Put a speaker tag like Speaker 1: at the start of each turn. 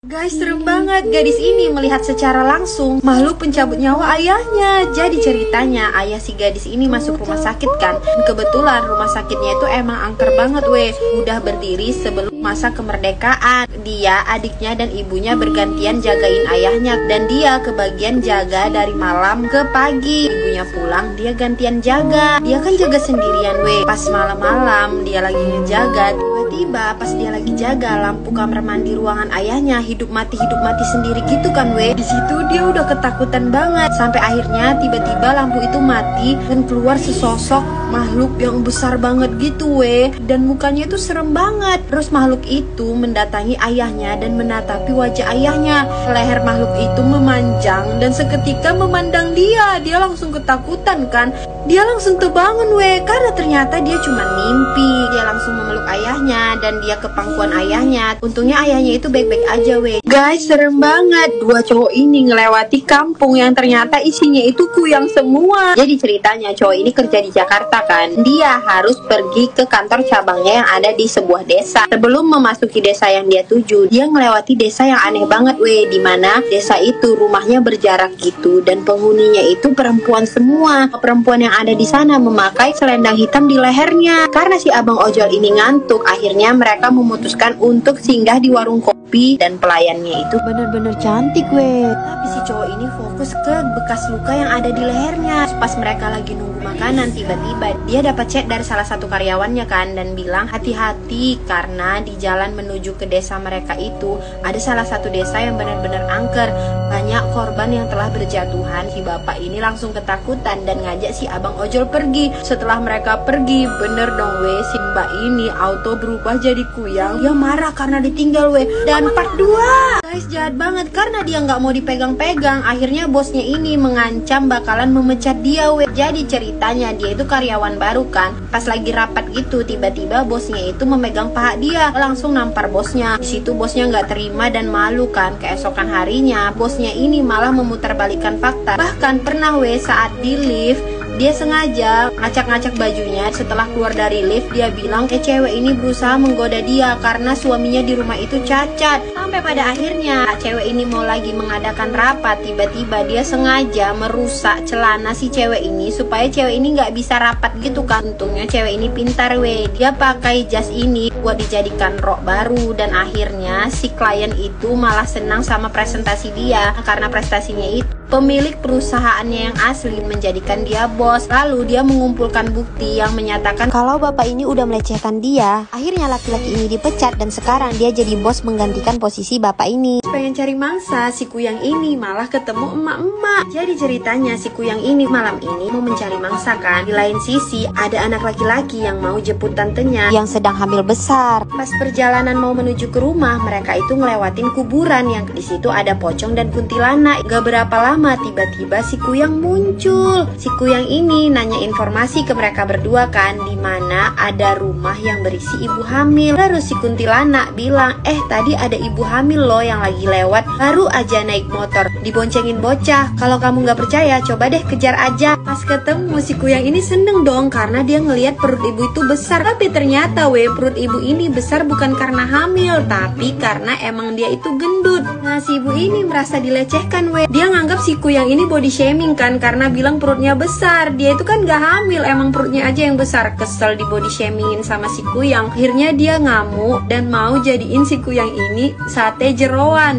Speaker 1: Guys, serem banget. Gadis ini melihat secara langsung makhluk pencabut nyawa ayahnya. Jadi ceritanya, ayah si gadis ini masuk rumah sakit kan. Kebetulan rumah sakitnya itu emang angker banget weh. Udah berdiri sebelum masa kemerdekaan. Dia, adiknya, dan ibunya bergantian jagain ayahnya. Dan dia kebagian jaga dari malam ke pagi. Ibunya pulang, dia gantian jaga. Dia kan jaga sendirian weh. Pas malam-malam dia lagi ngejaga, tiba-tiba pas dia lagi jaga, lampu kamar mandi ruangan ayahnya hidup mati sendiri gitu kan weh. Di situ dia udah ketakutan banget sampai akhirnya tiba-tiba lampu itu mati dan keluar sesosok makhluk yang besar banget gitu weh, dan mukanya itu serem banget. Terus makhluk itu mendatangi ayahnya dan menatapi wajah ayahnya. Leher makhluk itu memanjang dan seketika memandang dia. Dia langsung ketakutan kan. Dia langsung terbangun weh, karena ternyata dia cuma mimpi. Dia langsung memeluk ayahnya dan dia ke pangkuan ayahnya. Untungnya ayahnya itu baik-baik aja weh. Guys, serem banget. Dua cowok ini ngelewati kampung yang ternyata isinya itu kuyang semua. Jadi ceritanya cowok ini kerja di Jakarta kan. Dia harus pergi ke kantor cabangnya yang ada di sebuah desa. Sebelum memasuki desa yang dia tuju, dia ngelewati desa yang aneh banget weh, dimana desa itu rumahnya berjarak gitu dan penghuninya itu perempuan semua. Perempuan yang ada di sana memakai selendang hitam di lehernya. Karena si abang ojol ini ngantuk, akhirnya mereka memutuskan untuk singgah di warung kopi dan pelayannya itu bener-bener cantik weh. Tapi si cowok ini fokus ke bekas luka yang ada di lehernya. Pas mereka lagi nunggu makanan, tiba-tiba dia dapat chat dari salah satu karyawannya kan, dan bilang hati-hati karena di jalan menuju ke desa mereka itu ada salah satu desa yang benar-benar angker, banyak korban yang telah berjatuhan. Si bapak ini langsung ketakutan dan ngajak si abang ojol pergi. Setelah mereka pergi, bener dong weh, si mbak ini auto berubah jadi kuyang. Dia marah karena ditinggal weh. Dan part 2, guys, jahat banget karena dia nggak mau dipegang-pegang. Akhirnya bosnya ini mengancam bakalan memecat dia weh. Jadi ceritanya dia itu karyawan baru kan. Pas lagi rapat gitu, tiba-tiba bosnya itu memegang paha dia, langsung nampar bosnya. Di situ bosnya nggak terima dan malu kan. Keesokan harinya bosnya ini malah memutarbalikkan fakta. Bahkan pernah weh, saat di lift dia sengaja ngacak-ngacak bajunya. Setelah keluar dari lift, dia bilang cewek ini berusaha menggoda dia karena suaminya di rumah itu cacat. Sampai pada akhirnya cewek ini mau lagi mengadakan rapat, tiba-tiba dia sengaja merusak celana si cewek ini supaya cewek ini nggak bisa rapat gitu kan. Untungnya cewek ini pintar weh, dia pakai jas ini buat dijadikan rok baru. Dan akhirnya si klien itu malah senang sama presentasi dia karena prestasinya itu pemilik perusahaannya yang asli menjadikan dia bos. Lalu dia mengumpulkan bukti yang menyatakan kalau bapak ini udah melecehkan dia. Akhirnya laki-laki ini dipecat dan sekarang dia jadi bos menggantikan posisi bapak ini. Pengen cari mangsa, si kuyang ini malah ketemu emak-emak. Jadi ceritanya si kuyang ini malam ini mau mencari mangsa kan. Di lain sisi ada anak laki-laki yang mau jemput tantenya yang sedang hamil besar. Pas perjalanan mau menuju ke rumah, mereka itu ngelewatin kuburan yang di situ ada pocong dan kuntilanak. Gak berapa lama tiba-tiba si kuyang muncul. Si kuyang ini nanya informasi ke mereka berdua kan, di mana ada rumah yang berisi ibu hamil. Terus si kuntilanak bilang, tadi ada ibu hamil loh yang lagi lewat, baru aja naik motor, diboncengin bocah. Kalau kamu nggak percaya, coba deh kejar aja. Pas ketemu si kuyang ini seneng dong karena dia ngelihat perut ibu itu besar. Tapi ternyata weh, perut ibu ini besar bukan karena hamil, tapi karena emang dia itu gendut. Nah si ibu ini merasa dilecehkan weh. Dia nganggap si kuyang ini body shaming kan karena bilang perutnya besar. Dia itu kan gak hamil, emang perutnya aja yang besar. Kesel di body shamingin sama si kuyang. Akhirnya dia ngamuk dan mau jadiin si kuyang ini sate jeroan.